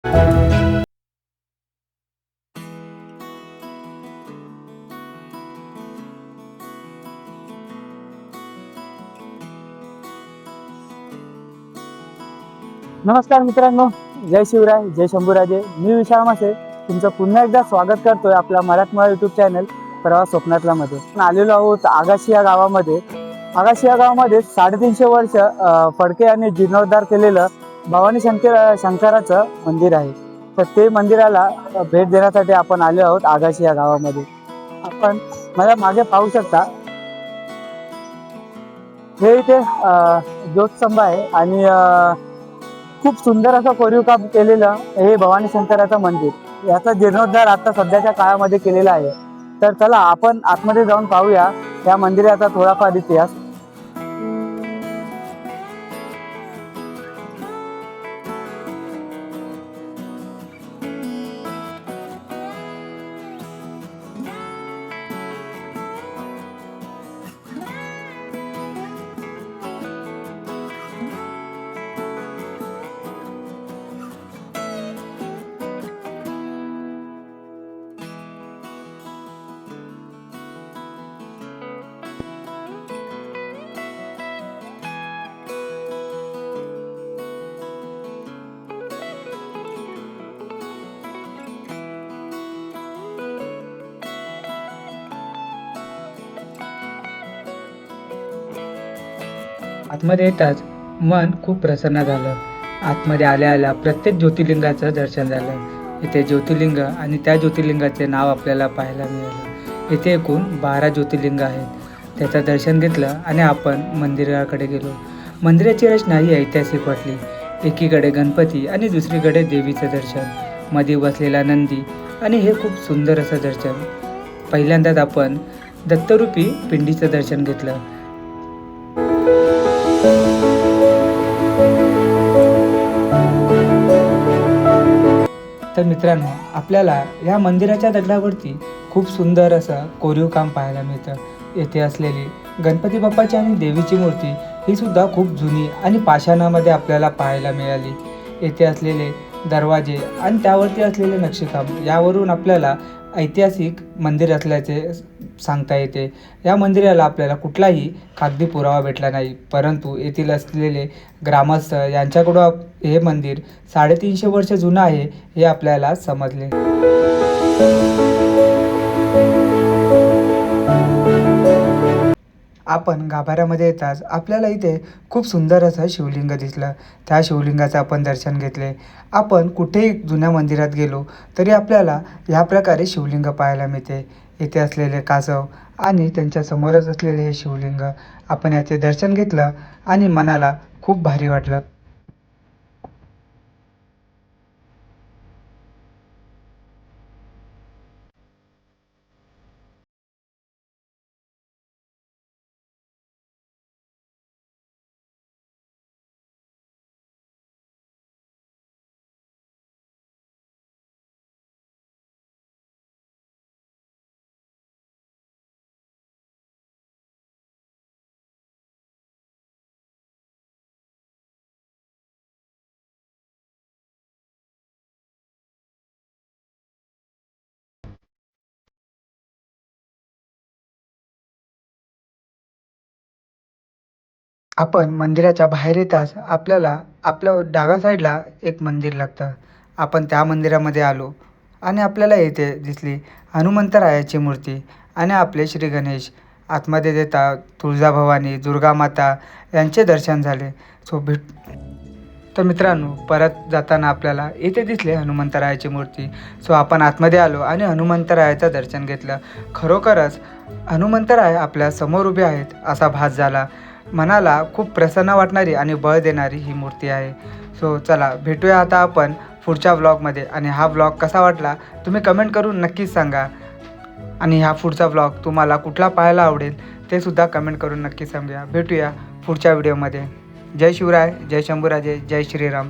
नमस्कार मित्रांनो, जय शिवराय, जय शंभूराजे. मी विशाल मासे तुमचं पुन्हा एकदा स्वागत करतोय आपल्या मराठमोळा यूट्यूब चॅनल प्रवास स्वप्नातला मध्ये. आलेलो आहोत आगाशी या गावामध्ये. आगाशी या गावामध्ये 350 वर्ष फडके आणि जीर्णोद्धार केलेलं भवानी शंकराचं मंदिर आहे. तर ते मंदिराला भेट देण्यासाठी आपण आलो आहोत आगाशी या गावामध्ये. आपण मला मागे पाहू शकता, हे इथे ज्योतस्तंभ आहे आणि खूप सुंदर असं कोरीव काम केलेलं हे भवानी शंकराचं मंदिर. याचा जीर्णोद्धार आता सध्याच्या काळामध्ये केलेला आहे. तर चला आपण आतमध्ये जाऊन पाहूया या मंदिराचा थोडाफार इतिहास. आतमध्ये येताच मन खूप प्रसन्न झालं. आतमध्ये आल्या प्रत्येक ज्योतिर्लिंगाचं दर्शन झालं. इथे ज्योतिर्लिंग आणि त्या ज्योतिर्लिंगाचे नाव आपल्याला पाहायला मिळालं. इथे एकूण 12 ज्योतिर्लिंग आहेत. त्याचं दर्शन घेतलं आणि आपण मंदिराकडे गेलो. मंदिराची रचना ही ऐतिहासिक वाटली. एकीकडे गणपती आणि दुसरीकडे देवीचं दर्शन, मध्ये बसलेला नंदी आणि हे खूप सुंदर असं दर्शन. पहिल्यांदाच आपण दत्तरूपी पिंडीचं दर्शन घेतलं. तर मित्रांनो, आपल्याला या मंदिराच्या दगडावरती खूप सुंदर असं कोरीव काम पाहायला मिळतं. येथे असलेली गणपती बाप्पाची आणि देवीची मूर्ती ही सुद्धा खूप जुनी आणि पाषाणामध्ये आपल्याला पाहायला मिळाली. येथे असलेले दरवाजे आणि त्यावरती असलेले नक्षीकाम यावरून आपल्याला ऐतिहासिक मंदिर असल्याचे सांगता येते. या मंदिराला आपल्याला कुठलाही कागदी पुरावा भेटला नाही, परंतु येथील असलेले ग्रामस्थ यांच्याकडून हे मंदिर 350 वर्ष जुनं आहे हे आपल्याला समजले. आपण गाभाऱ्यामध्ये येताच आपल्याला इथे खूप सुंदर असं शिवलिंग दिसलं. त्या शिवलिंगाचं आपण दर्शन घेतले. आपण कुठेही जुन्या मंदिरात गेलो तरी आपल्याला ह्या प्रकारे शिवलिंग पाहायला मिळते. येथे असलेले कासव आणि त्यांच्या समोरच असलेले हे शिवलिंग, आपण याचे दर्शन घेतलं आणि मनाला खूप भारी वाटलं. आपण मंदिराच्या बाहेर येताच आपल्याला आपल्या डाव्या साईडला एक मंदिर लागतं. आपण त्या मंदिरामध्ये आलो आणि आपल्याला येथे दिसली हनुमंतरायाची मूर्ती आणि आपले श्री गणेश. आतमध्ये देता तुळजाभवानी, दुर्गा माता यांचे दर्शन झाले. तर मित्रांनो, परत जाताना आपल्याला इथे दिसले हनुमंतरायाची मूर्ती. आपण आतमध्ये आलो आणि हनुमंतरायाचं दर्शन घेतलं. खरोखरच हनुमंतराय आपल्या समोर उभे आहेत असा भास झाला. मनाला खूप प्रसन्न वाटणारी आणि बळ देणारी ही मूर्ती आहे. चला भेटूया आता आपण पुढच्या व्लॉगमध्ये. आणि हा व्लॉग कसा वाटला तुम्ही कमेंट करून नक्कीच सांगा. आणि हा पुढचा व्लॉग तुम्हाला कुठला पाहायला आवडेल ते सुद्धा कमेंट करून नक्की सांगा. भेटूया पुढच्या व्हिडिओमध्ये. जय शिवराय, जय शंभूराजे, जय श्रीराम.